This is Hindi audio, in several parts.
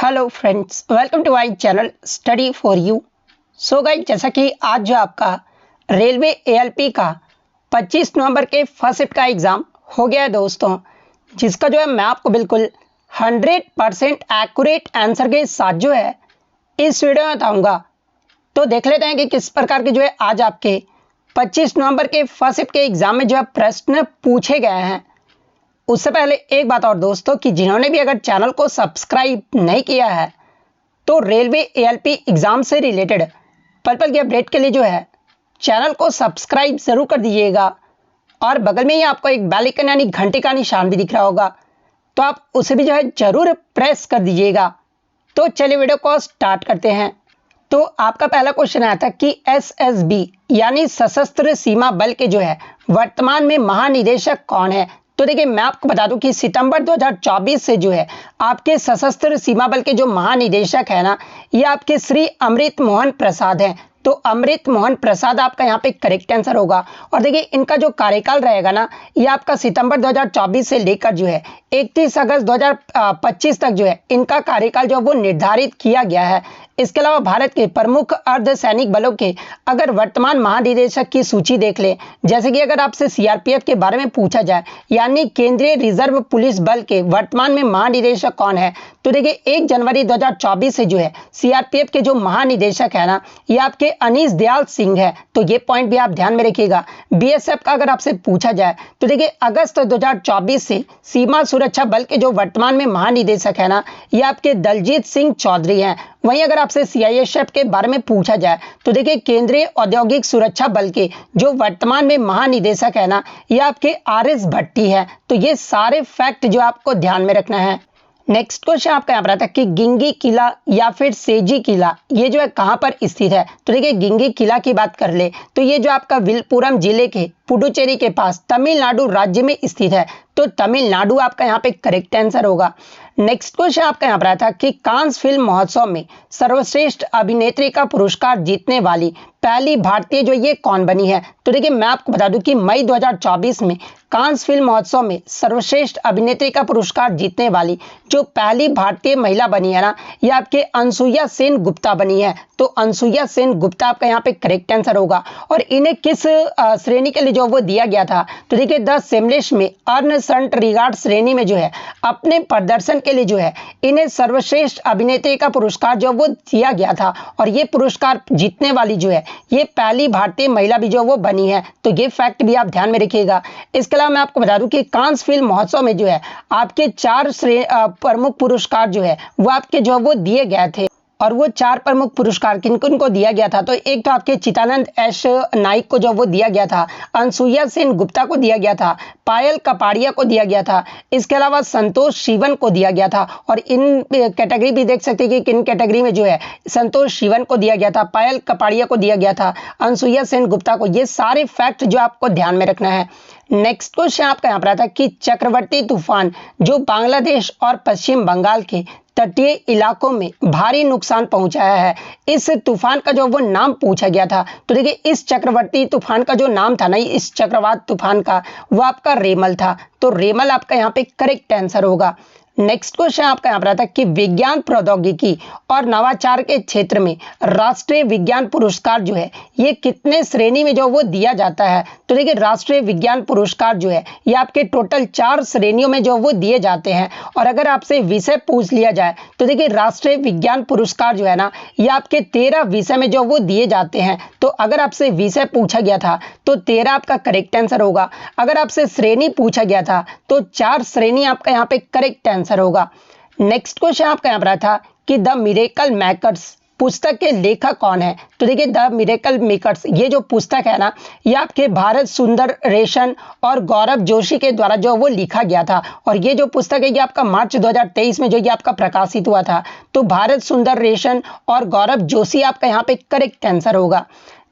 Hello friends, welcome to my channel study for you. So guys, जैसा कि आज जो आपका रेलवे एएलपी का 25 नवंबर के फर्स्ट शिफ्ट का एग्ज़ाम हो गया है दोस्तों, जिसका जो है मैं आपको बिल्कुल 100% एक्यूरेट आंसर के साथ जो है इस वीडियो में बताऊंगा। तो देख लेते हैं कि किस प्रकार के जो है आज आपके 25 नवंबर के फर्स्ट शिफ्ट के एग्ज़ाम में जो है प्रश्न पूछे गए हैं। उससे पहले एक बात और दोस्तों, कि जिन्होंने भी अगर चैनल को सब्सक्राइब नहीं किया है तो रेलवे एएलपी एग्ज़ाम से रिलेटेड पल पल की अपडेट के लिए जो है चैनल को सब्सक्राइब ज़रूर कर दीजिएगा, और बगल में ही आपको एक बेल आइकन यानी घंटे का निशान भी दिख रहा होगा, तो आप उसे भी जो है ज़रूर प्रेस कर दीजिएगा। तो चलिए वीडियो को स्टार्ट करते हैं। तो आपका पहला क्वेश्चन आया था कि एसएसबी यानी सशस्त्र सीमा बल के जो है वर्तमान में महानिदेशक कौन है। तो देखिए, मैं आपको बता दूं कि सितंबर 2024 से जो है आपके सशस्त्र सीमा बल के जो महानिदेशक है ना, ये आपके श्री अमृत मोहन प्रसाद हैं। तो अमृत मोहन प्रसाद आपका यहाँ पे करेक्ट आंसर होगा। और देखिए, इनका जो कार्यकाल रहेगा ना, ये आपका सितंबर 2024 से लेकर जो है 31 अगस्त 2025 तक जो है इनका कार्यकाल जो वो निर्धारित किया गया है। इसके अलावा भारत के प्रमुख अर्धसैनिक बलों के अगर वर्तमान महानिदेशक की सूची देख ले, जैसे कि अगर आपसे सीआरपीएफ के बारे में पूछा जाए, यानी केंद्रीय रिजर्व पुलिस बल के वर्तमान में महानिदेशक कौन है, तो देखिए 1 जनवरी 2024 से जो है सीआरपीएफ के जो महानिदेशक है ना, ये आपके अनीश दयाल सिंह है। तो ये पॉइंट भी आप ध्यान में रखिएगा। बीएसएफ का अगर आपसे पूछा जाए तो देखिए अगस्त 2024 से सीमा सुरक्षा बल के जो वर्तमान में महानिदेशक है ना, ये आपके दलजीत सिंह चौधरी हैं। वहीं अगर आपसे सीआईएसएफ के बारे में पूछा जाए तो देखिए केंद्रीय औद्योगिक सुरक्षा बल के जो वर्तमान में महानिदेशक है ना, ये आपके आरएस भट्टी है। तो ये सारे फैक्ट जो आपको ध्यान में रखना है। नेक्स्ट क्वेश्चन आपका यहाँ पर आता है कि गिंगी किला या फिर सेजी किला ये जो है कहाँ पर स्थित है। तो देखिए, गिंगी किला की बात कर ले तो ये जो आपका विलपुरम जिले के पुडुचेरी के पास तमिलनाडु राज्य में स्थित है। तो तमिलनाडु आपका यहाँ पे करेक्ट आंसर होगा। नेक्स्ट क्वेश्चन आपका यहाँ पर आया था कि कांस फिल्म महोत्सव में सर्वश्रेष्ठ अभिनेत्री का पुरस्कार जीतने वाली पहली भारतीय जो ये कौन बनी है। तो देखिए, मैं आपको बता दूं कि मई 2024 में कांस फिल्म महोत्सव में सर्वश्रेष्ठ अभिनेत्री का पुरस्कार जीतने वाली जो पहली भारतीय महिला बनी है ना, ये आपके अनसुईया सेन गुप्ता बनी है। तो अनसुईया सेन गुप्ता आपका यहाँ पे करेक्ट आंसर होगा। और इन्हें किस श्रेणी के लिए जो वो दिया गया था, तो देखिए द सेमलेश में अर्नसंट रिगार्ड श्रेणी में जो है अपने प्रदर्शन के लिए जो है इन्हें सर्वश्रेष्ठ अभिनेत्री का पुरस्कार जो वो दिया गया था। और ये पुरस्कार जीतने वाली जो है ये पहली भारतीय महिला भी जो वो बनी है। तो ये फैक्ट भी आप ध्यान में रखिएगा। इसके अलावा मैं आपको बता दूं कि कांस फिल्म महोत्सव में जो है आपके 4 प्रमुख पुरस्कार जो है वो आपके जो वो दिए गए थे। और वो 4 प्रमुख पुरस्कार किन किन को दिया गया था, तो एक तो आपके चितानंद एस नाइक को जो वो दिया गया था, अनसुईया सेन गुप्ता को दिया गया था, पायल कपाड़िया को दिया गया था, इसके अलावा संतोष शिवन को दिया गया था। और इन कैटेगरी भी देख सकते हैं कि किन कैटेगरी में जो है संतोष शिवन को दिया गया था, पायल कपाड़िया को दिया गया था, अनसुईया सेन गुप्ता को। ये सारे फैक्ट जो आपको ध्यान में रखना है। नेक्स्ट क्वेश्चन आपका यहाँ पर आता है कि चक्रवर्ती तूफान जो बांग्लादेश और पश्चिम बंगाल के तटीय इलाकों में भारी नुकसान पहुंचाया है, इस तूफान का जो वो नाम पूछा गया था। तो देखिए, इस चक्रवर्ती तूफान का जो नाम था ना, इस चक्रवात तूफान का, वो आपका रेमल था। तो रेमल आपका यहाँ पे करेक्ट आंसर होगा। नेक्स्ट क्वेश्चन आपका यहाँ पर आता है कि विज्ञान प्रौद्योगिकी और नवाचार के क्षेत्र में राष्ट्रीय विज्ञान पुरस्कार जो है ये कितने श्रेणी में जो वो दिया जाता है। तो देखिए, राष्ट्रीय विज्ञान पुरस्कार जो है ये आपके टोटल 4 श्रेणियों में जो वो दिए जाते हैं। और अगर आपसे विषय पूछ लिया जाए तो देखिए राष्ट्रीय विज्ञान पुरस्कार जो है ना, ये आपके 13 विषय में जो वो दिए जाते हैं। तो अगर आपसे विषय पूछा गया था तो 13 आपका करेक्ट आंसर होगा। अगर आपसे श्रेणी पूछा गया था तो 4 श्रेणी आपका यहाँ पे करेक्ट आंसर होगा। नेक्स्ट क्वेश्चन आपका यहाँ पर था कि द मिरेकल मेकर्स पुस्तक के लेखक कौन है। तो देखिए, द मिरेकल मेकर्स ये जो पुस्तक है ना, ये आपके भारत सुंदर रेशन और गौरव जोशी के द्वारा जो वो लिखा गया था। और ये जो पुस्तक है ये आपका मार्च 2023 में जो ये आपका प्रकाशित हुआ था। तो भारत सुंदर रेशन और गौरव जोशी आपका यहाँ पे करेक्ट आंसर होगा।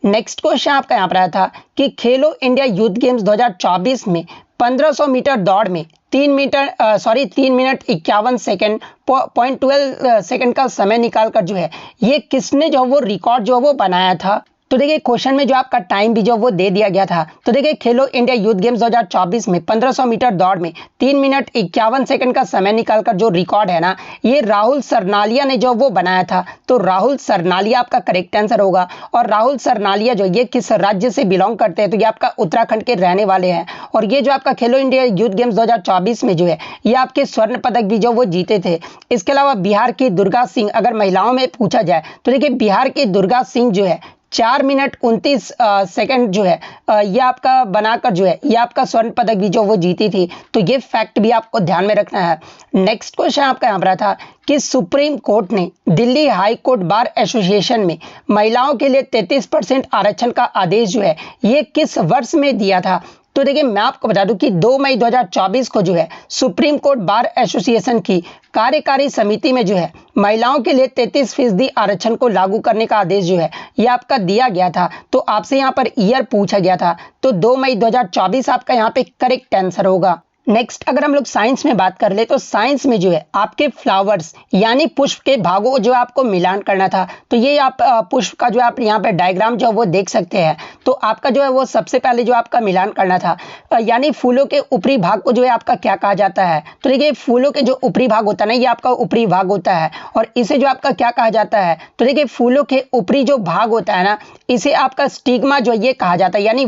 नेक्स्ट क्वेश्चन आपका यहाँ पर आया था कि खेलो इंडिया यूथ गेम्स 2024 में 1500 मीटर दौड़ में 3 मिनट 51 सेकेंड 0.12 सेकेंड का समय निकालकर जो है ये किसने जो वो रिकॉर्ड जो वो बनाया था। तो देखिए क्वेश्चन में जो आपका टाइम भी जो वो दे दिया गया था। तो देखिए खेलो इंडिया यूथ गेम्स 2024 में 1500 मीटर दौड़ में 3 मिनट 51 सेकंड का समय निकालकर जो रिकॉर्ड है ना, ये राहुल सरनालिया ने जो वो बनाया था। तो राहुल सरनालिया आपका करेक्ट आंसर होगा। और राहुल सरनालिया जो ये किस राज्य से बिलोंग करते हैं, तो ये आपका उत्तराखंड के रहने वाले हैं। और ये जो आपका खेलो इंडिया यूथ गेम्स 2024 में जो है ये आपके स्वर्ण पदक भी जो वो जीते थे। इसके अलावा बिहार की दुर्गा सिंह, अगर महिलाओं में पूछा जाए तो देखिए बिहार की दुर्गा सिंह जो है 4 मिनट 29 सेकंड जो है ये आपका बनाकर जो है ये आपका स्वर्ण पदक भी जो वो जीती थी। तो ये फैक्ट भी आपको ध्यान में रखना है। नेक्स्ट क्वेश्चन आपका यहाँ पर था कि सुप्रीम कोर्ट ने Delhi high court bar association में महिलाओं के लिए 33% आरक्षण का आदेश जो है ये किस वर्ष में दिया था। तो देखिए मैं आपको बता दूं कि 2 मई 2024 को जो है सुप्रीम कोर्ट बार एसोसिएशन की कार्यकारी समिति में जो है महिलाओं के लिए 33% आरक्षण को लागू करने का आदेश जो है ये आपका दिया गया था। तो आपसे यहाँ पर ईयर पूछा गया था, तो 2 मई 2024 आपका यहाँ पे करेक्ट आंसर होगा। नेक्स्ट अगर हम लोग साइंस में बात कर ले तो साइंस में जो है आपके फ्लावर्स यानी पुष्प के भागों जो आपको मिलान करना था। तो ये आप पुष्प का जो आप यहाँ पे डायग्राम जो वो देख सकते हैं। तो आपका जो है वो सबसे पहले जो आपका मिलान करना था, यानी फूलों के ऊपरी भाग को जो है आपका क्या कहा जाता है। तो देखिए फूलों के जो ऊपरी भाग होता है ना, ये आपका ऊपरी भाग होता है और इसे जो आपका क्या कहा जाता है। तो देखिए फूलों के ऊपरी जो भाग होता है ना, इसे आपका स्टिग्मा जो ये कहा जाता है, यानी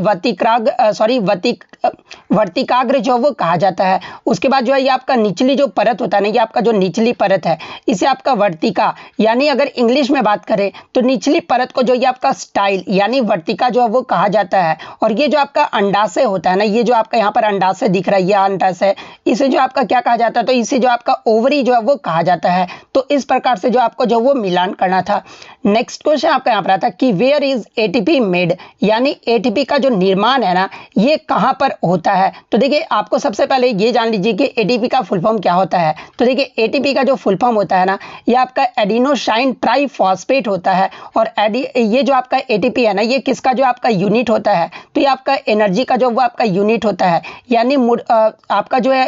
वर्तिकाग्र जो वो कहा जाता है। उसके बाद जो है ये आपका निचली जो परत होता है ना, ये आपका जो निचली परत है इसे आपका वर्तिका, यानी अगर इंग्लिश में बात करें तो निचली परत को जो ये आपका स्टाइल यानी वर्तिका जो है वो कहा जाता है। और ये जो आपका अंडाशय होता है ना, ये जो आपका यहाँ पर अंडाशय दिख रहा है, ये अंडाशय, इसे जो आपका क्या कहा जाता है, तो इसे जो आपका ओवरी जो है वो कहा जाता है। तो इस प्रकार से जो आपको जो वो मिलान करना था। नेक्स्ट क्वेश्चन आपका यहाँ पर आता है कि वेयर इज एटीपी मेड, यानी एटीपी का जो निर्माण है ना ये कहाँ पर होता है। तो देखिए आपको सबसे पहले ये जान लीजिए कि एटीपी का फुल फॉर्म क्या होता है। तो देखिए एटीपी का जो फुल फॉर्म होता है ना, ये आपका एडिनोसाइन ट्राइफॉस्फेट होता है। और ये जो आपका एटीपी है ना, ये किसका जो आपका यूनिट होता है, तो ये आपका एनर्जी का जो वो आपका यूनिट होता है। यानी आपका जो है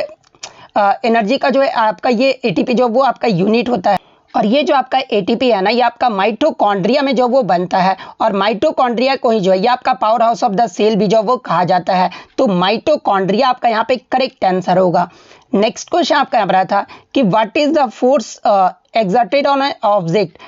एनर्जी का जो है आपका ये एटीपी जो वो आपका यूनिट होता है। और ये जो आपका एटीपी है ना, ये आपका माइटोकॉन्ड्रिया में जो वो बनता है। और माइटोकॉन्ड्रिया को ही जो है ये आपका power house of the cell भी जो वो कहा जाता है। तो माइटोकॉन्ड्रिया आपका यहाँ पे करेक्ट आंसर होगा। नेक्स्ट क्वेश्चन आपका यहाँ पर था कि what is the force exerted on an object,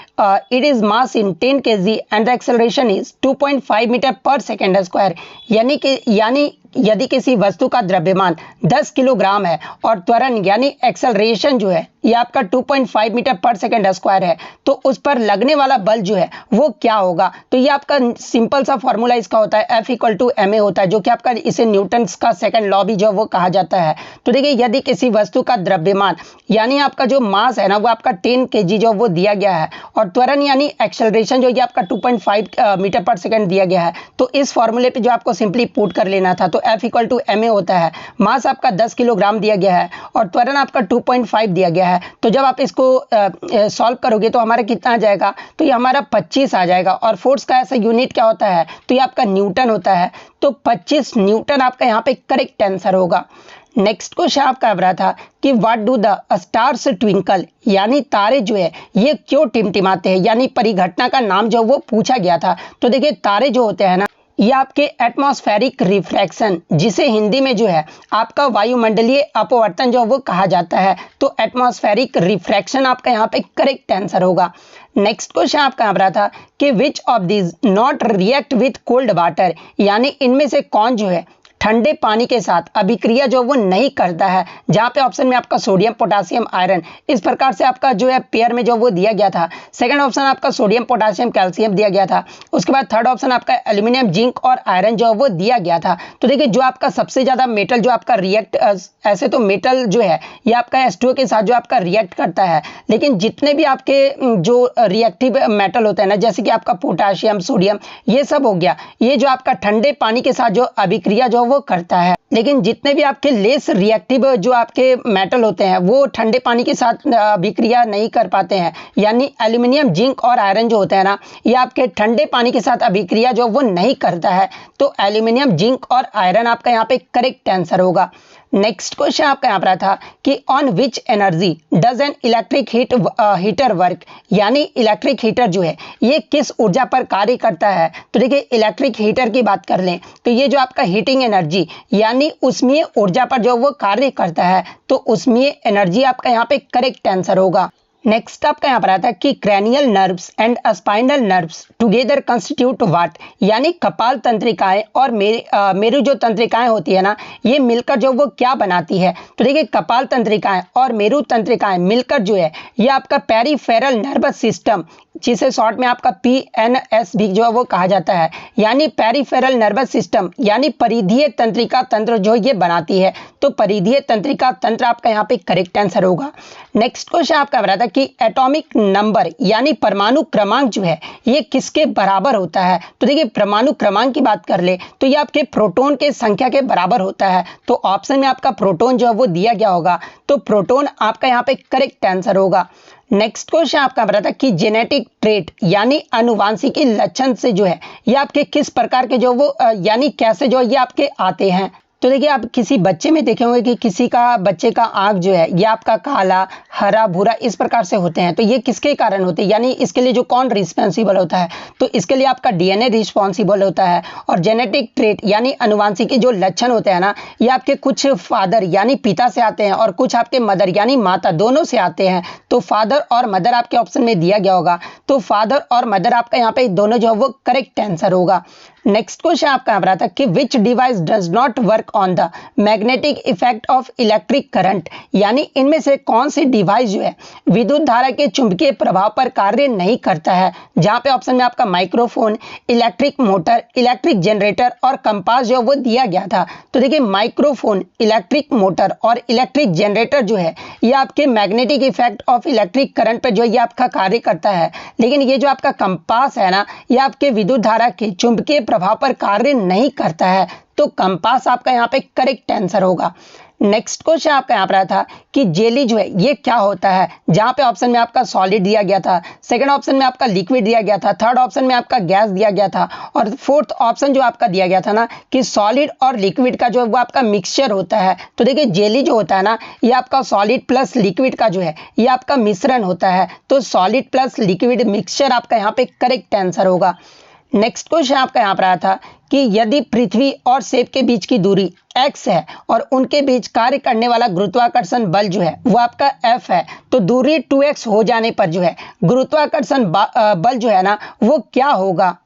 it is mass in 10 kg and the acceleration is 2.5 metre पर सेकेंड स्क्वायर। यानी यदि किसी वस्तु का द्रव्यमान 10 किलोग्राम है और त्वरण यानी एक्सेलरेशन जो है ये आपका 2.5 मीटर पर सेकेंड स्क्वायर है, तो उस पर लगने वाला बल जो है वो क्या होगा। तो ये आपका सिंपल सा फॉर्मूला इसका होता है F = ma होता है, जो कि आपका इसे न्यूटन्स का सेकंड लॉ भी जो वो कहा जाता है। तो देखिए यदि किसी वस्तु का द्रव्यमान यानी आपका जो मास है ना वो आपका 10 kg जो वो दिया गया है और त्वरण यानी एक्सेलरेशन जो ये आपका 2.5 मीटर पर सेकेंड दिया गया है, तो इस फॉर्मूले पे जो आपको सिंपली पुट कर लेना था। तो F = ma होता है, मास आपका 10 किलोग्राम दिया गया है और त्वरण आपका 2.5 दिया गया है। तो जब आप इसको सॉल्व करोगे तो हमारा कितना आ जाएगा, तो ये हमारा 25 आ जाएगा। और फोर्स का ऐसा यूनिट क्या होता है, तो ये आपका न्यूटन होता है। तो 25 न्यूटन आपका यहाँ पे करेक्ट आंसर होगा। नेक्स्ट क्वेश्चन आपका रहा था कि what do the stars twinkle, यानी तारे जो है ये क्यों टिमटिमाते हैं, यानी परिघटना का नाम जो वो पूछा गया था। तो देखिए तारे जो होते हैं ना, ये आपके एटमॉस्फेरिक रिफ्रैक्शन, जिसे हिंदी में जो है आपका वायुमंडलीय अपवर्तन जो वो कहा जाता है। तो एटमॉस्फेरिक रिफ्रैक्शन आपका यहाँ पे करेक्ट आंसर होगा। नेक्स्ट क्वेश्चन आपका यहाँ पर था कि which of these not react with cold water, यानी इनमें से कौन जो है ठंडे पानी के साथ अभिक्रिया जो वो नहीं करता है। जहाँ पे ऑप्शन में आपका सोडियम पोटासियम आयरन इस प्रकार से आपका जो है पेयर में जो वो दिया गया था। सेकंड ऑप्शन आपका सोडियम पोटासियम कैल्शियम दिया गया था। उसके बाद थर्ड ऑप्शन आपका एल्यूमिनियम जिंक और आयरन जो वो दिया गया था। तो देखिए जो आपका सबसे ज़्यादा मेटल जो आपका रिएक्ट, ऐसे तो मेटल जो है ये आपका H2O के साथ जो आपका रिएक्ट करता है, लेकिन जितने भी आपके जो रिएक्टिव मेटल होते हैं ना, जैसे कि आपका पोटाशियम सोडियम ये सब हो गया, ये जो आपका ठंडे पानी के साथ जो अभिक्रिया जो वो करता है। लेकिन जितने भी आपके लेस रिएक्टिव जो आपके मेटल होते हैं वो ठंडे पानी के साथ अभिक्रिया नहीं कर पाते हैं। यानी एल्यूमिनियम जिंक और आयरन जो होते हैं ना, ये आपके ठंडे पानी के साथ अभिक्रिया जो वो नहीं करता है। तो एल्यूमिनियम जिंक और आयरन आपका यहाँ पे करेक्ट आंसर होगा। नेक्स्ट क्वेश्चन आपका यहाँ पर था कि on which energy does an electric heater work, यानी इलेक्ट्रिक हीटर जो है ये किस ऊर्जा पर कार्य करता है। तो देखिए इलेक्ट्रिक हीटर की बात कर लें तो ये जो आपका हीटिंग एनर्जी यानी उष्मीय ऊर्जा पर जो वो कार्य करता है, तो उष्मीय एनर्जी आपका यहाँ पे करेक्ट आंसर होगा। नेक्स्ट आपका यहाँ पर आता है कि cranial nerves and spinal nerves together constitute what, यानी कपाल तंत्रिकाएं और मेरु जो तंत्रिकाएं होती है ना, ये मिलकर जो वो क्या बनाती है। तो देखिए कपाल तंत्रिकाएं और मेरु तंत्रिकाएं मिलकर जो है ये आपका पेरिफेरल नर्वस सिस्टम, जिसे शॉर्ट में आपका PNS भी जो है वो कहा जाता है, यानी पेरिफेरल नर्वस सिस्टम यानी परिधीय तंत्रिका तंत्र जो ये बनाती है। तो परिधीय तंत्रिका तंत्र आपका यहाँ पे करेक्ट आंसर होगा। नेक्स्ट क्वेश्चन आपका बता था कि एटॉमिक नंबर यानी परमाणु क्रमांक जो है ये किसके बराबर होता है। तो देखिए परमाणु क्रमांक की बात कर ले तो ये आपके प्रोटॉन के संख्या के बराबर होता है। तो ऑप्शन में आपका प्रोटॉन जो है वो दिया गया होगा, तो प्रोटॉन आपका यहाँ पे करेक्ट आंसर होगा। नेक्स्ट क्वेश्चन आपका बता था कि जेनेटिक ट्रेट यानी आनुवांशिकी लक्षण से जो है ये आपके किस प्रकार के जो वो यानी कैसे जो ये आपके आते हैं। तो देखिए आप किसी बच्चे में देखे होंगे कि किसी का बच्चे का आंख जो है ये आपका काला, हरा, भूरा इस प्रकार से होते हैं। तो ये किसके कारण होते हैं, यानी इसके लिए जो कौन रिस्पॉन्सिबल होता है। तो इसके लिए आपका DNA रिस्पॉन्सिबल होता है। और जेनेटिक ट्रेट यानी आनुवांशिकी जो लक्षण होते हैं ना, ये आपके कुछ फादर यानी पिता से आते हैं और कुछ आपके मदर यानी माता दोनों से आते हैं। तो फादर और मदर आपके ऑप्शन में दिया गया होगा, तो फादर और मदर आपका यहाँ पे दोनों जो है वो करेक्ट आंसर होगा। नेक्स्ट क्वेश्चन आपका यहाँ पर आता है कि विच device does not work on the magnetic effect of electric current, यानी इनमें से कौन सी डिवाइस जो है विद्युत धारा के चुंबकीय प्रभाव पर कार्य नहीं करता है। जहां पे ऑप्शन में आपका microphone, electric motor, electric generator और कंपास जो वो दिया गया था। तो देखिए माइक्रोफोन, इलेक्ट्रिक मोटर और इलेक्ट्रिक जनरेटर जो है ये आपके magnetic effect of electric current पर जो ये आपका कार्य करता है, लेकिन ये जो आपका कंपास है ना, ये आपके विद्युत धारा के चुंबकीय प्रभाव पर कार्य नहीं करता है। तो कंपास आपका यहाँ पे करेक्ट आंसर होगा। नेक्स्ट क्वेश्चन आपका यहाँ पर था कि जेली जो है ये क्या होता है। जहां पे ऑप्शन में आपका सॉलिड दिया गया था, सेकंड ऑप्शन में आपका लिक्विड दिया गया था, थर्ड ऑप्शन में आपका गैस दिया गया था और फोर्थ ऑप्शन जो आपका दिया गया था ना कि सॉलिड और लिक्विड का जो है वो आपका मिक्सचर होता है। तो देखिए जेली जो होता है ना ये आपका सॉलिड प्लस लिक्विड का जो है ये आपका मिश्रण होता है। तो सॉलिड प्लस लिक्विड मिक्सचर आपका यहाँ पे करेक्ट आंसर होगा। नेक्स्ट क्वेश्चन आपका यहाँ पर आया था कि यदि पृथ्वी और सेब के बीच की दूरी x है और उनके बीच कार्य करने वाला गुरुत्वाकर्षण बल जो है वो आपका F है, तो दूरी 2x हो जाने पर जो है गुरुत्वाकर्षण बल जो है ना वो क्या होगा।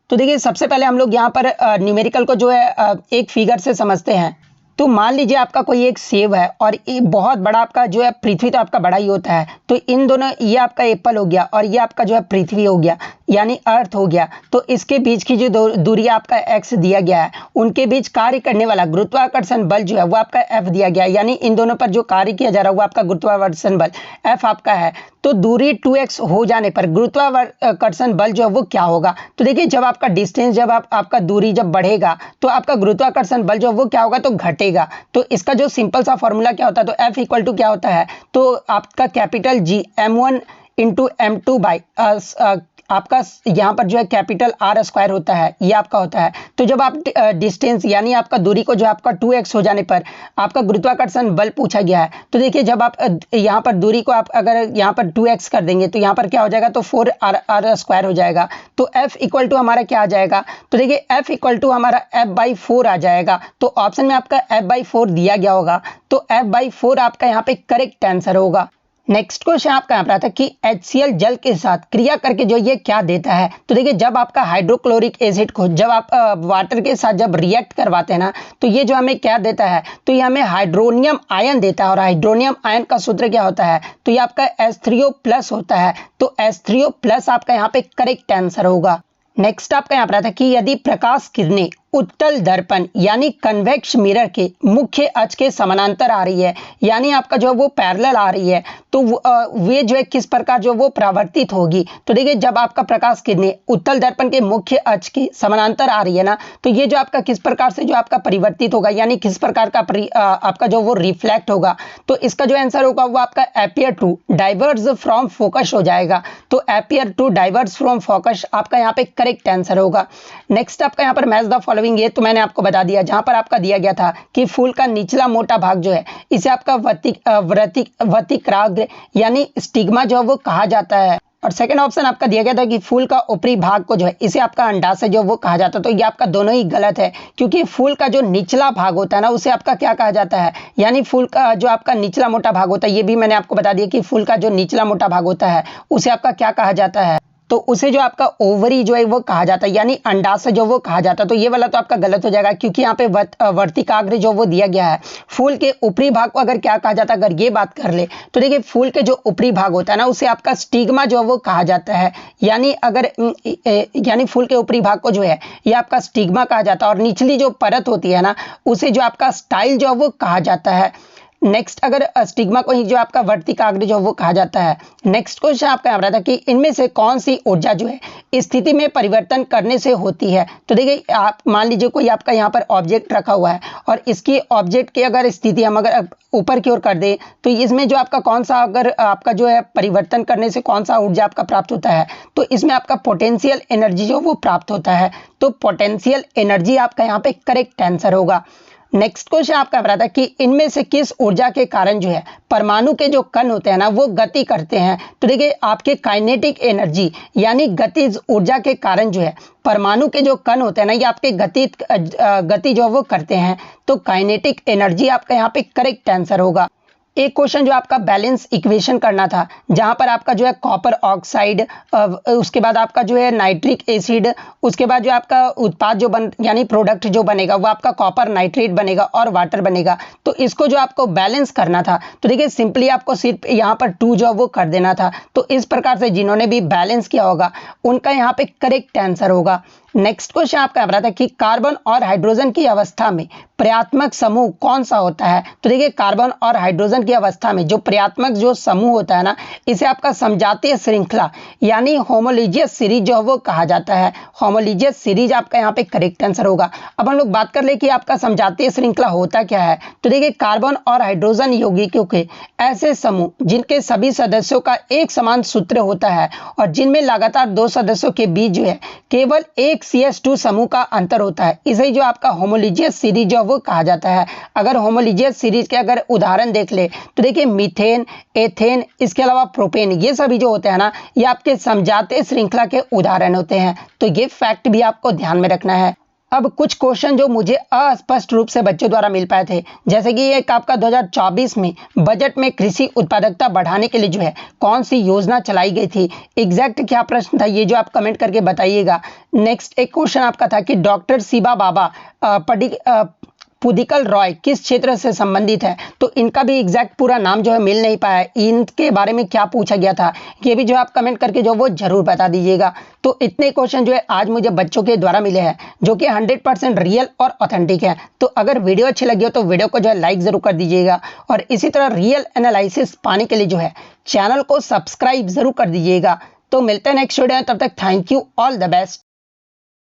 तो देखिए सबसे पहले हम लोग यहाँ पर न्यूमेरिकल को जो है एक फिगर से समझते हैं। तो मान लीजिए आपका कोई एक सेब है और ये बहुत बड़ा आपका जो है पृथ्वी तो आपका बड़ा ही होता है। तो इन दोनों, ये आपका एप्पल हो गया और ये आपका जो है पृथ्वी हो गया यानी अर्थ हो गया। तो इसके बीच की जो दूरी आपका x दिया गया है, उनके बीच कार्य करने वाला गुरुत्वाकर्षण बल जो है वो आपका F दिया गया है, यानी इन दोनों पर जो कार्य किया जा रहा है वो आपका गुरुत्वाकर्षण बल F आपका है। तो दूरी 2x हो जाने पर गुरुत्वाकर्षण बल जो है वो क्या होगा। तो देखिए जब आपका डिस्टेंस, जब आपका दूरी जब बढ़ेगा तो आपका गुरुत्वाकर्षण बल जो वो क्या होगा, तो घटेगा। तो इसका जो सिंपल सा फॉर्मूला क्या होता है, तो F इक्वल टू क्या होता है, तो आपका capital G m1 into m2 by आपका यहाँ पर जो है कैपिटल R स्क्वायर होता है, ये आपका होता है। तो जब आप डिस्टेंस यानी आपका दूरी को जो आपका 2x हो जाने पर आपका गुरुत्वाकर्षण बल पूछा गया है, तो देखिए जब आप यहाँ पर दूरी को आप अगर यहाँ पर 2x कर देंगे तो यहाँ पर क्या हो जाएगा, तो 4r स्क्वायर हो जाएगा। तो F इक्वल टू हमारा क्या आ जाएगा, तो देखिए F इक्वल टू हमारा F/4 आ जाएगा। तो ऑप्शन में आपका F/4 दिया गया होगा, तो F/4 आपका यहाँ पे करेक्ट आंसर होगा। नेक्स्ट क्वेश्चन आपका यहाँ पर आता है कि HCl जल के साथ क्रिया करके जो ये क्या देता है। तो देखिए जब आपका हाइड्रोक्लोरिक एसिड को जब आप वाटर के साथ जब रिएक्ट करवाते हैं ना, तो ये जो हमें क्या देता है, तो ये हमें हाइड्रोनियम आयन देता है। और हाइड्रोनियम आयन का सूत्र क्या होता है, तो ये आपका H3O+ होता है। तो H3O+ आपका यहाँ पे करेक्ट आंसर होगा। नेक्स्ट आपका यहाँ पर आता है कि यदि प्रकाश किरणें उत्तल दर्पण यानी कन्वेक्स मिरर के मुख्य अक्ष के समानांतर आ रही है, यानी आपका जो वो पैरेलल आ रही है, तो तो वे जो है किस प्रकार जो वो परावर्तित होगी। तो देखिए जब आपका प्रकाश किरणें उत्तल दर्पण के मुख्य अक्ष के समानांतर आ रही है ना, तो ये जो आपका किस प्रकार से जो आपका परिवर्तित होगा, यानी किस प्रकार का आपका जो वो रिफ्लेक्ट होगा। तो इसका जो आंसर होगा वो आपका appear to diverge from focus हो जाएगा। तो appear to diverge from focus आपका यहाँ पे करेक्ट आंसर होगा। नेक्स्ट आपका यहाँ पर मैच द फॉलोइंग, ये तो मैंने आपको बता दिया, जहां पर आपका दिया गया था कि फूल का निचला मोटा भाग जो है इसे आपका वर्तिकाग्र यानी स्टिग्मा जो है वो कहा जाता है। और सेकंड ऑप्शन आपका दिया गया था कि फूल का ऊपरी भाग को जो है इसे आपका अंडाशय जो वो कहा जाता है। तो ये आपका दोनों ही गलत है, क्योंकि फूल का जो निचला भाग होता है ना उसे आपका क्या कहा जाता है, यानी फूल का जो आपका निचला मोटा भाग होता है, ये भी मैंने आपको बता दिया कि फूल का जो निचला मोटा भाग होता है उसे आपका क्या कहा जाता है, तो उसे जो आपका ओवरी जो है वो कहा जाता है, यानी अंडाशय जो वो कहा जाता है। तो ये वाला तो आपका गलत हो जाएगा, क्योंकि यहाँ पे वर्तिकाग्र जो वो दिया गया है। फूल के ऊपरी भाग को अगर क्या कहा जाता है, अगर ये बात कर ले तो देखिए फूल के जो ऊपरी भाग होता है ना उसे आपका स्टिग्मा जो वो कहा जाता है, यानी अगर यानी फूल के ऊपरी भाग को जो है ये आपका स्टिग्मा कहा जाता है, और निचली जो परत होती है ना उसे जो आपका स्टाइल जो वो कहा जाता है। नेक्स्ट अगर स्टिग्मा को ही जो आपका वर्तिकाग्र जो वो कहा जाता है। नेक्स्ट क्वेश्चन आपका यहाँ था कि इनमें से कौन सी ऊर्जा जो है स्थिति में परिवर्तन करने से होती है। तो देखिए आप मान लीजिए कोई आपका यहाँ पर ऑब्जेक्ट रखा हुआ है और इसकी ऑब्जेक्ट की अगर स्थिति हम अगर ऊपर की ओर कर दे तो इसमें जो आपका कौन सा अगर आपका जो है परिवर्तन करने से कौन सा ऊर्जा आपका प्राप्त होता है, तो इसमें आपका पोटेंशियल एनर्जी जो वो प्राप्त होता है। तो पोटेंशियल एनर्जी आपका यहाँ पे करेक्ट आंसर होगा। नेक्स्ट क्वेश्चन आपका बता था कि इनमें से किस ऊर्जा के कारण जो है परमाणु के जो कण होते हैं ना वो गति करते हैं। तो देखिए आपके काइनेटिक एनर्जी यानी गतिज ऊर्जा के कारण जो है परमाणु के जो कण होते हैं ना ये आपके गति जो वो करते हैं। तो काइनेटिक एनर्जी आपका यहाँ पे करेक्ट आंसर होगा। एक क्वेश्चन जो आपका बैलेंस इक्वेशन करना था, जहां पर आपका जो है कॉपर ऑक्साइड, उसके बाद आपका जो है नाइट्रिक एसिड, उसके बाद जो आपका उत्पाद जो यानी प्रोडक्ट जो बनेगा वो आपका कॉपर नाइट्रेट बनेगा और वाटर बनेगा। तो इसको जो आपको बैलेंस करना था, तो देखिए सिंपली आपको सिर्फ यहाँ पर 2 जो वो कर देना था। तो इस प्रकार से जिन्होंने भी बैलेंस किया होगा उनका यहाँ पे करेक्ट आंसर होगा। नेक्स्ट क्वेश्चन आपका बता था कि कार्बन और हाइड्रोजन की अवस्था में पर्यात्मक समूह कौन सा होता है। तो देखिए कार्बन और हाइड्रोजन की अवस्था में जो पर्यात्मक जो समूह होता है ना इसे आपका समजातीय श्रृंखला यानी होमोलिजियस सीरीज जो वो कहा जाता है। होमोलिजियस सीरीज आपका यहाँ पे करेक्ट आंसर होगा। अब हम लोग बात कर ले कि आपका समजातीय श्रृंखला होता क्या है। तो देखिए कार्बन और हाइड्रोजन यौगिकों के ऐसे समूह जिनके सभी सदस्यों का एक समान सूत्र होता है और जिनमें लगातार 2 सदस्यों के बीच जो है केवल एक CH2 समूह का अंतर होता है, इसे जो आपका होमोलिजियस सीरीज जो वो कहा जाता है। अगर होमोलिजियस सीरीज के अगर उदाहरण देख ले तो देखिए मीथेन, एथेन, इसके अलावा प्रोपेन, ये सभी जो होते हैं ना ये आपके समजातीय श्रृंखला के उदाहरण होते हैं। तो ये फैक्ट भी आपको ध्यान में रखना है। अब कुछ क्वेश्चन जो मुझे अस्पष्ट रूप से बच्चों द्वारा मिल पाए थे, जैसे कि एक आपका 2024 में बजट में कृषि उत्पादकता बढ़ाने के लिए जो है कौन सी योजना चलाई गई थी, एग्जैक्ट क्या प्रश्न था ये जो आप कमेंट करके बताइएगा। नेक्स्ट एक क्वेश्चन आपका था कि डॉक्टर शिवा बाबा पुदिकल रॉय किस क्षेत्र से संबंधित है। तो इनका भी एग्जैक्ट पूरा नाम जो है मिल नहीं पाया, इनके बारे में क्या पूछा गया था ये भी जो आप कमेंट करके जो वो जरूर बता दीजिएगा। तो इतने क्वेश्चन जो है आज मुझे बच्चों के द्वारा मिले हैं जो कि 100% रियल और ऑथेंटिक है। तो अगर वीडियो अच्छी लगी हो तो वीडियो को जो है लाइक जरूर कर दीजिएगा और इसी तरह रियल एनालिसिस पाने के लिए जो है चैनल को सब्सक्राइब जरूर कर दीजिएगा। तो मिलते हैं नेक्स्ट वीडियो में, तब तक thank you, all the best.